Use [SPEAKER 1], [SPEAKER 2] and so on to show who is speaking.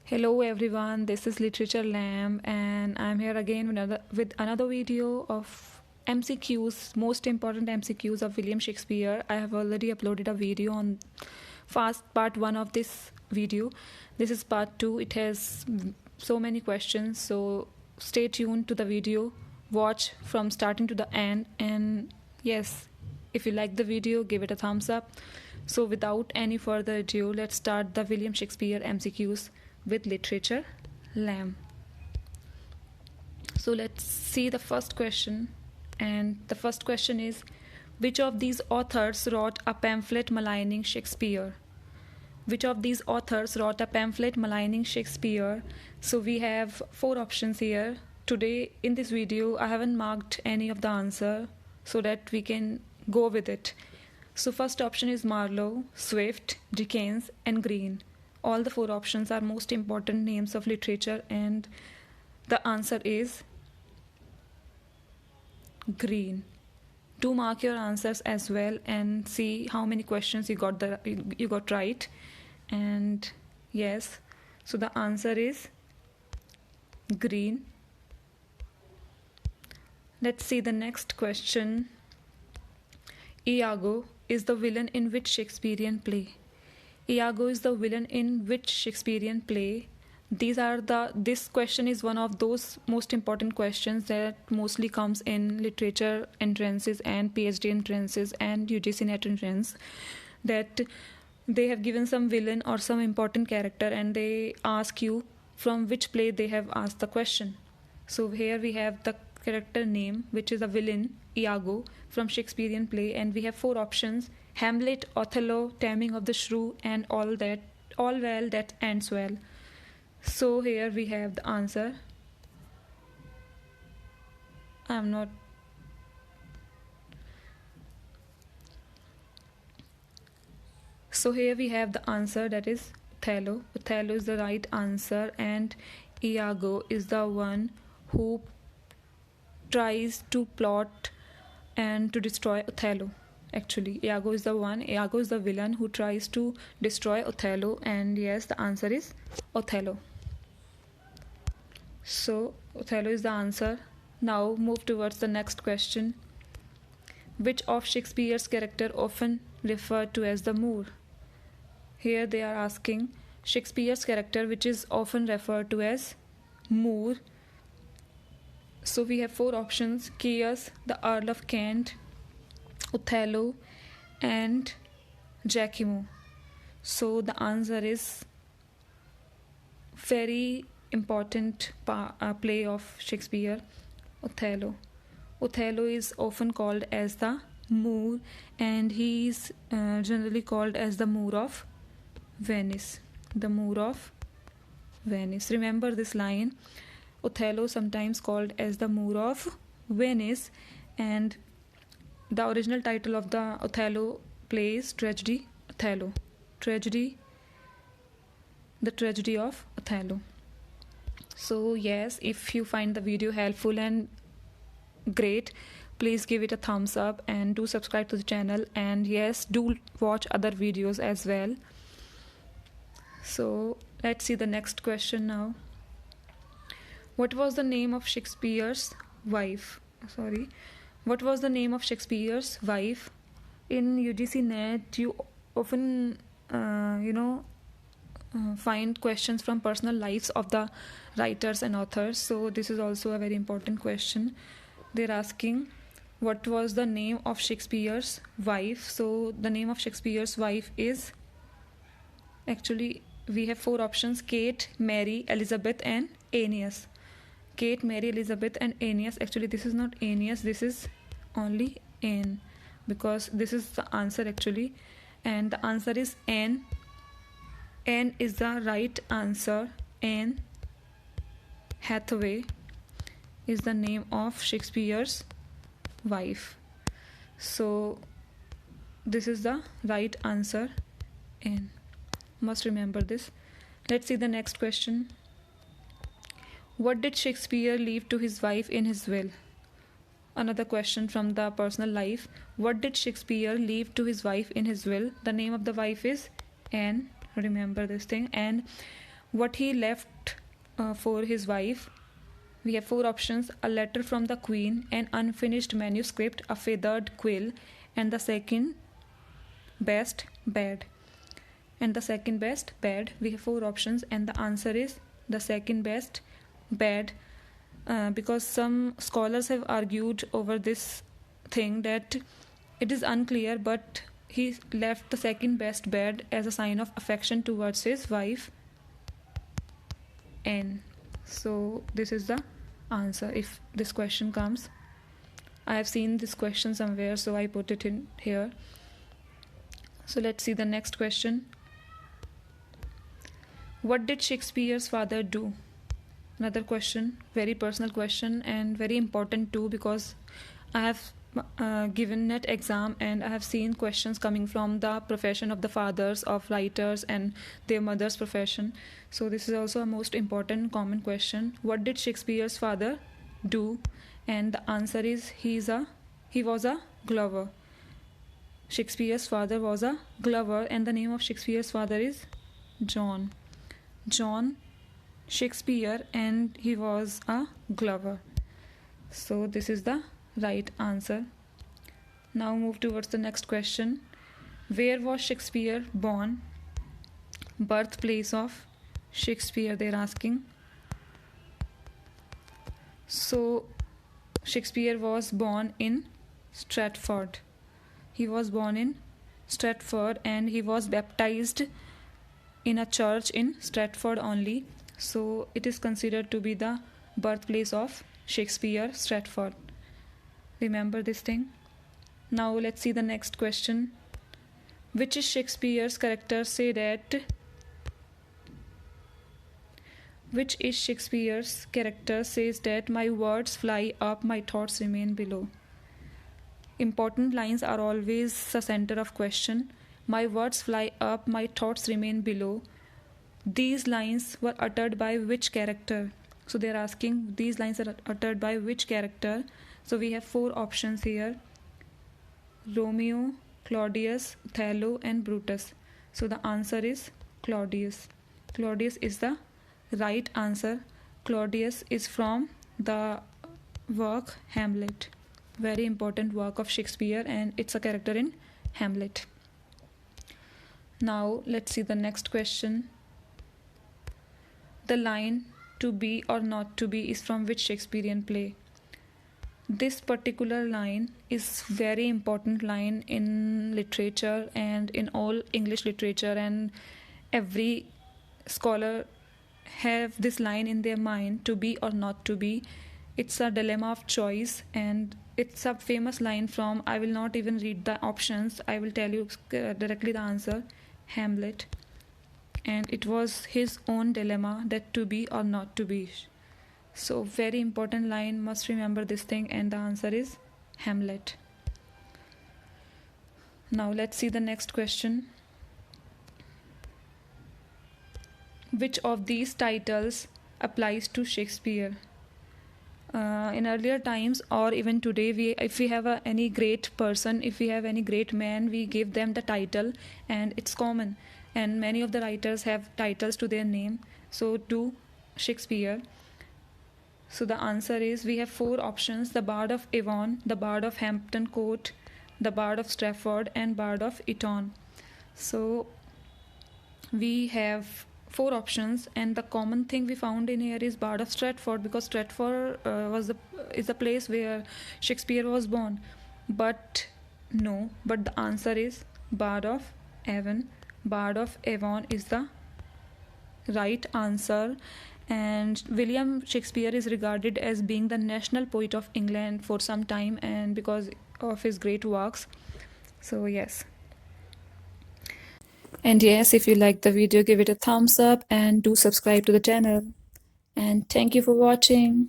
[SPEAKER 1] Hello everyone, this is Literature Lamb and I'm here again with another video of MCQs, most important MCQs of William Shakespeare. I have already uploaded a video on part 1 of this video. This is part 2. It has so many questions, so stay tuned to the video. Watch from starting to the end, and yes, if you like the video, give it a thumbs up. So without any further ado, let's start the William Shakespeare MCQs with Literature Lamb. So let's see the first question, and the first question is, which of these authors wrote a pamphlet maligning Shakespeare? Which of these authors wrote a pamphlet maligning Shakespeare? So we have 4 options here. Today in this video I haven't marked any of the answer so that we can go with it. So first option is Marlowe, Swift, Dickens and Green. All the 4 options are most important names of literature, and the answer is Green. Do mark your answers as well and see how many questions you got right. And yes, so the answer is Green. Let's see the next question. Iago is the villain in which Shakespearean play? Iago is the villain in which Shakespearean play? This question is one of those most important questions that mostly comes in literature entrances and PhD entrances and UGC NET entrance, that they have given some villain or some important character and they ask you from which play they have asked the question. So here we have the character name, which is a villain, Iago, from Shakespearean play, and we have 4 options: Hamlet, Othello, Taming of the Shrew and All Well That Ends Well. So here we have the answer. So here we have the answer, that is Othello. Othello is the right answer, and Iago is the one who tries to plot and to destroy Othello. Actually, Iago is the villain who tries to destroy Othello, and yes, the answer is Othello. So Othello is the answer. Now move towards the next question. Which of Shakespeare's character often referred to as the Moor? Here they are asking Shakespeare's character which is often referred to as Moor. So we have 4 options: Chaos, the Earl of Kent, Othello and Jacquimo. So the answer is very important play of Shakespeare, Othello. Othello is often called as the Moor, and he is generally called as the Moor of Venice. The Moor of Venice. Remember this line: Othello sometimes called as the Moor of Venice, and the original title of the Othello play is Tragedy Othello. The Tragedy of Othello. So yes, if you find the video helpful and great, please give it a thumbs up and do subscribe to the channel, and yes, do watch other videos as well. So let's see the next question now. What was the name of Shakespeare's wife? What was the name of Shakespeare's wife? In UGC NET, you often, find questions from personal lives of the writers and authors. So this is also a very important question. They're asking, what was the name of Shakespeare's wife? So the name of Shakespeare's wife is, actually, we have 4 options: Kate, Mary, Elizabeth and Aeneas. Kate, Mary, Elizabeth and Aeneas. Actually, this is not Aeneas, this is only Anne, because this is the answer actually, and the answer is Anne. Anne is the right answer. Anne Hathaway is the name of Shakespeare's wife. So this is the right answer, Anne. Must remember this. Let's see the next question. What did Shakespeare leave to his wife in his will? Another question from the personal life. What did Shakespeare leave to his wife in his will? The name of the wife is Anne. Remember this thing. And what he left for his wife. We have 4 options: a letter from the queen, an unfinished manuscript, a feathered quill, and the second best bad. And the second best bad, we have 4 options, and the answer is the second best bad, because some scholars have argued over this thing that it is unclear, but he left the second best bed as a sign of affection towards his wife Anne. So this is the answer if this question comes. I have seen this question somewhere, so I put it in here. So let's see the next question. What did Shakespeare's father do? Another question, very personal question and very important too, because I have given net exam and I have seen questions coming from the profession of the fathers of writers and their mother's profession. So this is also a most important common question. What did Shakespeare's father do? And the answer is he was a glover. Shakespeare's father was a glover, and the name of Shakespeare's father is John Shakespeare, and he was a glover. So this is the right answer. Now move towards the next question. Where was Shakespeare born? Birthplace of Shakespeare, they're asking. So Shakespeare was born in Stratford. He was born in Stratford and he was baptized in a church in Stratford only. So it is considered to be the birthplace of Shakespeare, Stratford. Remember this thing. Now let's see the next question. Which is Shakespeare's character say that says that my words fly up, my thoughts remain below? Important lines are always the center of question. My words fly up, my thoughts remain below. These lines were uttered by which character? So they are asking these lines are uttered by which character? So we have 4 options here: Romeo, Claudius, Othello, and Brutus. So the answer is Claudius. Claudius is the right answer. Claudius is from the work Hamlet. Very important work of Shakespeare, and it's a character in Hamlet. Now let's see the next question. The line "to be or not to be" is from which Shakespearean play? This particular line is very important line in literature and in all English literature, and every scholar have this line in their mind, to be or not to be. It's a dilemma of choice, and it's a famous line from, I will not even read the options, I will tell you directly the answer, Hamlet. And it was his own dilemma, that to be or not to be. So very important line, must remember this thing, and the answer is Hamlet. Now let's see the next question. Which of these titles applies to Shakespeare? In earlier times or even today, if we have any great person, if we have any great man, we give them the title, and it's common, and many of the writers have titles to their name. So to Shakespeare. So the answer is, we have 4 options: the Bard of Avon, the Bard of Hampton Court, the Bard of Stratford, and Bard of Eton. So we have 4 options, and the common thing we found in here is Bard of Stratford, because Stratford is the place where Shakespeare was born. But no, but the answer is Bard of Avon. Bard of Avon is the right answer. And William Shakespeare is regarded as being the national poet of England for some time, and because of his great works. So yes. And yes, if you like the video, give it a thumbs up and do subscribe to the channel. And thank you for watching.